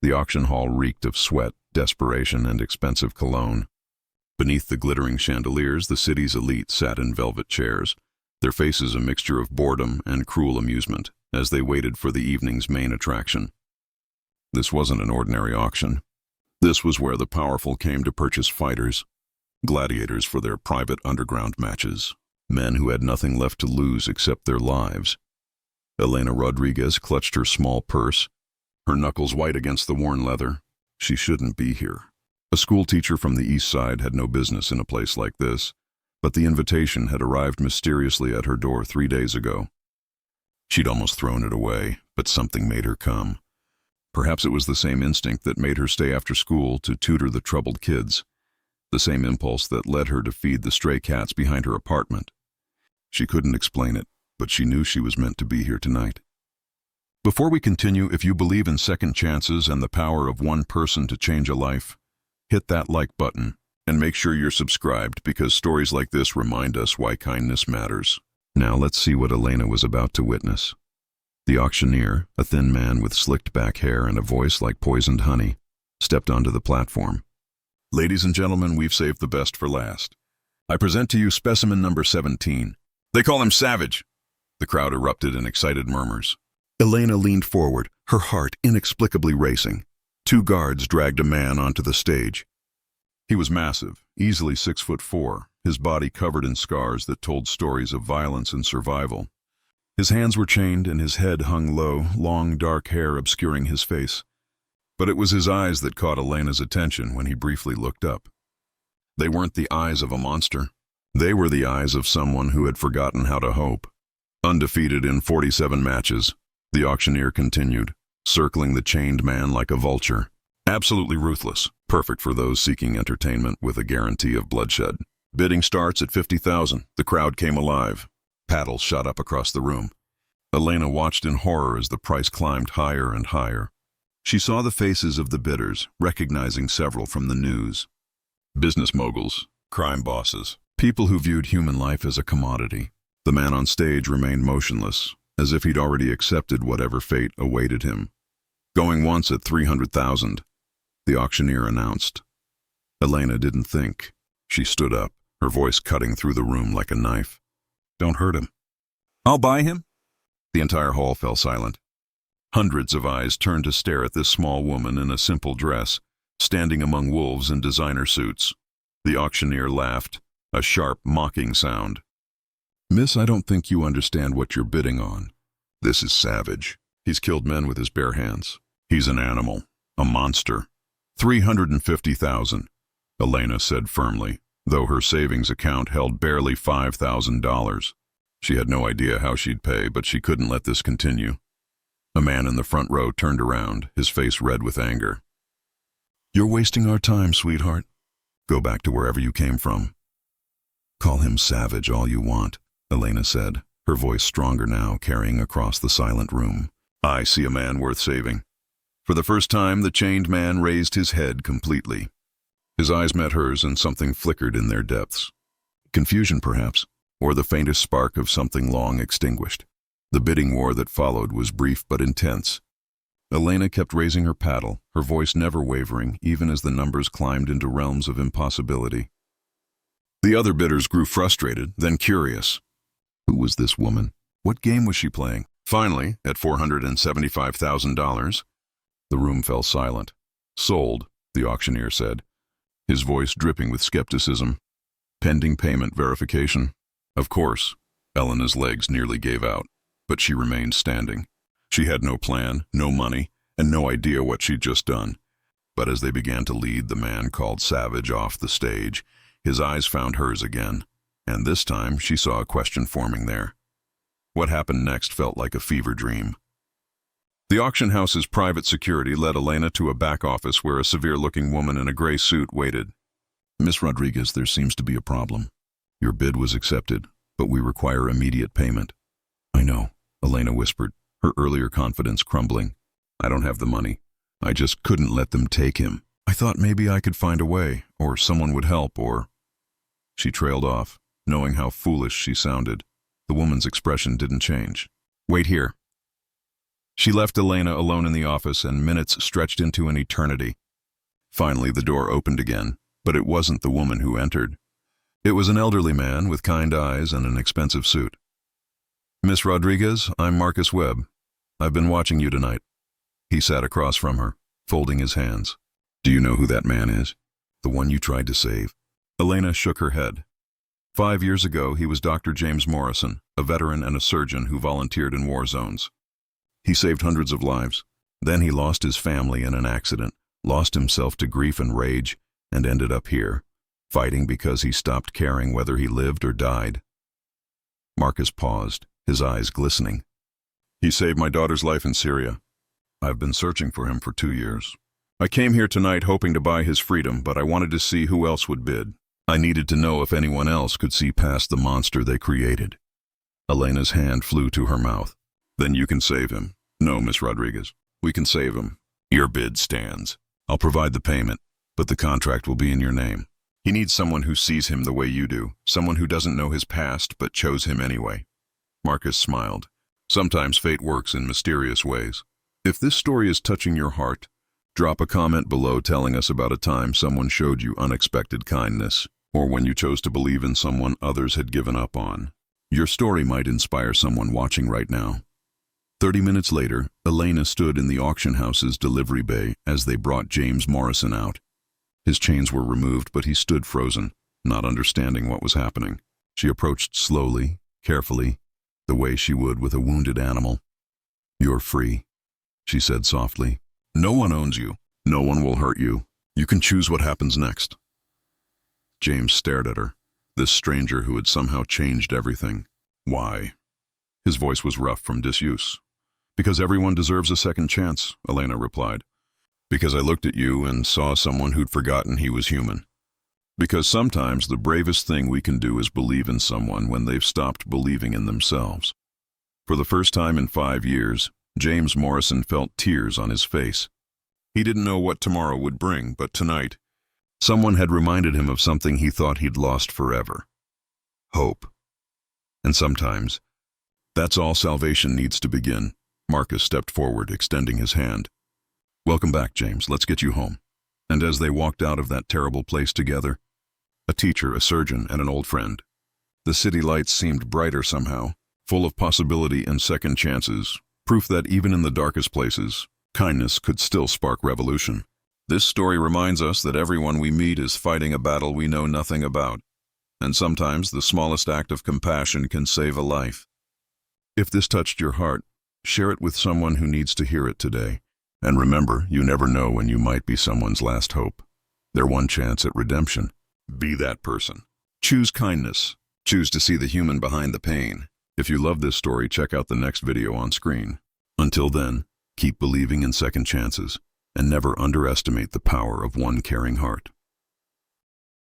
The auction hall reeked of sweat, desperation, and expensive cologne. Beneath the glittering chandeliers, the city's elite sat in velvet chairs, their faces a mixture of boredom and cruel amusement, as they waited for the evening's main attraction. This wasn't an ordinary auction. This was where the powerful came to purchase fighters, gladiators for their private underground matches, men who had nothing left to lose except their lives. Elena Rodriguez clutched her small purse, her knuckles white against the worn leather. She shouldn't be here. A schoolteacher from the east side had no business in a place like this, but the invitation had arrived mysteriously at her door 3 days ago. She'd almost thrown it away, but something made her come. Perhaps it was the same instinct that made her stay after school to tutor the troubled kids, the same impulse that led her to feed the stray cats behind her apartment. She couldn't explain it, but she knew she was meant to be here tonight. Before we continue, if you believe in second chances and the power of one person to change a life, hit that like button and make sure you're subscribed, because stories like this remind us why kindness matters. Now let's see what Elena was about to witness. The auctioneer, a thin man with slicked back hair and a voice like poisoned honey, stepped onto the platform. Ladies and gentlemen, we've saved the best for last. I present to you specimen number 17. They call him Savage. The crowd erupted in excited murmurs. Elena leaned forward, her heart inexplicably racing. 2 guards dragged a man onto the stage. He was massive, easily 6'4", his body covered in scars that told stories of violence and survival. His hands were chained and his head hung low, long dark hair obscuring his face. But it was his eyes that caught Elena's attention when he briefly looked up. They weren't the eyes of a monster. They were the eyes of someone who had forgotten how to hope. Undefeated in 47 matches, the auctioneer continued, circling the chained man like a vulture. Absolutely ruthless, perfect for those seeking entertainment with a guarantee of bloodshed. Bidding starts at 50,000. The crowd came alive. Paddles shot up across the room. Elena watched in horror as the price climbed higher and higher. She saw the faces of the bidders, recognizing several from the news. Business moguls, crime bosses, people who viewed human life as a commodity. The man on stage remained motionless, as if he'd already accepted whatever fate awaited him. Going once at 300,000, the auctioneer announced. Elena didn't think. She stood up, her voice cutting through the room like a knife. Don't hurt him. I'll buy him. The entire hall fell silent. Hundreds of eyes turned to stare at this small woman in a simple dress, standing among wolves in designer suits. The auctioneer laughed, a sharp, mocking sound. Miss, I don't think you understand what you're bidding on. This is Savage. He's killed men with his bare hands. He's an animal, a monster. 350,000, Elena said firmly, though her savings account held barely $5,000. She had no idea how she'd pay, but she couldn't let this continue. A man in the front row turned around, his face red with anger. You're wasting our time, sweetheart. Go back to wherever you came from. Call him Savage all you want, Elena said, her voice stronger now, carrying across the silent room. I see a man worth saving. For the first time, the chained man raised his head completely. His eyes met hers and something flickered in their depths. Confusion, perhaps, or the faintest spark of something long extinguished. The bidding war that followed was brief but intense. Elena kept raising her paddle, her voice never wavering, even as the numbers climbed into realms of impossibility. The other bidders grew frustrated, then curious. Who was this woman? What game was she playing? Finally, at $475,000, the room fell silent. Sold, the auctioneer said, his voice dripping with skepticism. Pending payment verification. Of course, Elena's legs nearly gave out, but she remained standing. She had no plan, no money, and no idea what she'd just done. But as they began to lead the man called Savage off the stage, his eyes found hers again, and this time she saw a question forming there. What happened next felt like a fever dream. The auction house's private security led Elena to a back office where a severe-looking woman in a gray suit waited. Miss Rodriguez, there seems to be a problem. Your bid was accepted, but we require immediate payment. I know, Elena whispered, her earlier confidence crumbling. I don't have the money. I just couldn't let them take him. I thought maybe I could find a way, or someone would help, or... She trailed off, knowing how foolish she sounded. The woman's expression didn't change. Wait here. She left Elena alone in the office, and minutes stretched into an eternity. Finally, the door opened again, but it wasn't the woman who entered. It was an elderly man with kind eyes and an expensive suit. "Miss Rodriguez, I'm Marcus Webb. I've been watching you tonight." He sat across from her, folding his hands. "Do you know who that man is? The one you tried to save?" Elena shook her head. 5 years ago, he was Dr. James Morrison, a veteran and a surgeon who volunteered in war zones. He saved hundreds of lives. Then he lost his family in an accident, lost himself to grief and rage, and ended up here, fighting because he stopped caring whether he lived or died. Marcus paused, his eyes glistening. "He saved my daughter's life in Syria. I've been searching for him for 2 years. I came here tonight hoping to buy his freedom, but I wanted to see who else would bid. I needed to know if anyone else could see past the monster they created." Elena's hand flew to her mouth. "Then you can save him." "No, Miss Rodriguez. We can save him. Your bid stands. I'll provide the payment, but the contract will be in your name. He needs someone who sees him the way you do, someone who doesn't know his past but chose him anyway." Marcus smiled. Sometimes fate works in mysterious ways. If this story is touching your heart, drop a comment below telling us about a time someone showed you unexpected kindness, or when you chose to believe in someone others had given up on. Your story might inspire someone watching right now. 30 minutes later, Elena stood in the auction house's delivery bay as they brought James Morrison out. His chains were removed, but he stood frozen, not understanding what was happening. She approached slowly, carefully, the way she would with a wounded animal. "You're free," she said softly. "No one owns you. No one will hurt you. You can choose what happens next." James stared at her, this stranger who had somehow changed everything. "Why?" His voice was rough from disuse. "Because everyone deserves a second chance," Elena replied. "Because I looked at you and saw someone who'd forgotten he was human. Because sometimes the bravest thing we can do is believe in someone when they've stopped believing in themselves." For the first time in 5 years, James Morrison felt tears on his face. He didn't know what tomorrow would bring, but tonight, someone had reminded him of something he thought he'd lost forever: hope. And sometimes, that's all salvation needs to begin. Marcus stepped forward, extending his hand. "Welcome back, James. Let's get you home." And as they walked out of that terrible place together, a teacher, a surgeon, and an old friend, the city lights seemed brighter somehow, full of possibility and second chances, proof that even in the darkest places, kindness could still spark revolution. This story reminds us that everyone we meet is fighting a battle we know nothing about, and sometimes the smallest act of compassion can save a life. If this touched your heart, share it with someone who needs to hear it today. And remember, you never know when you might be someone's last hope, their one chance at redemption. Be that person. Choose kindness. Choose to see the human behind the pain. If you love this story, check out the next video on screen. Until then, keep believing in second chances, and never underestimate the power of one caring heart.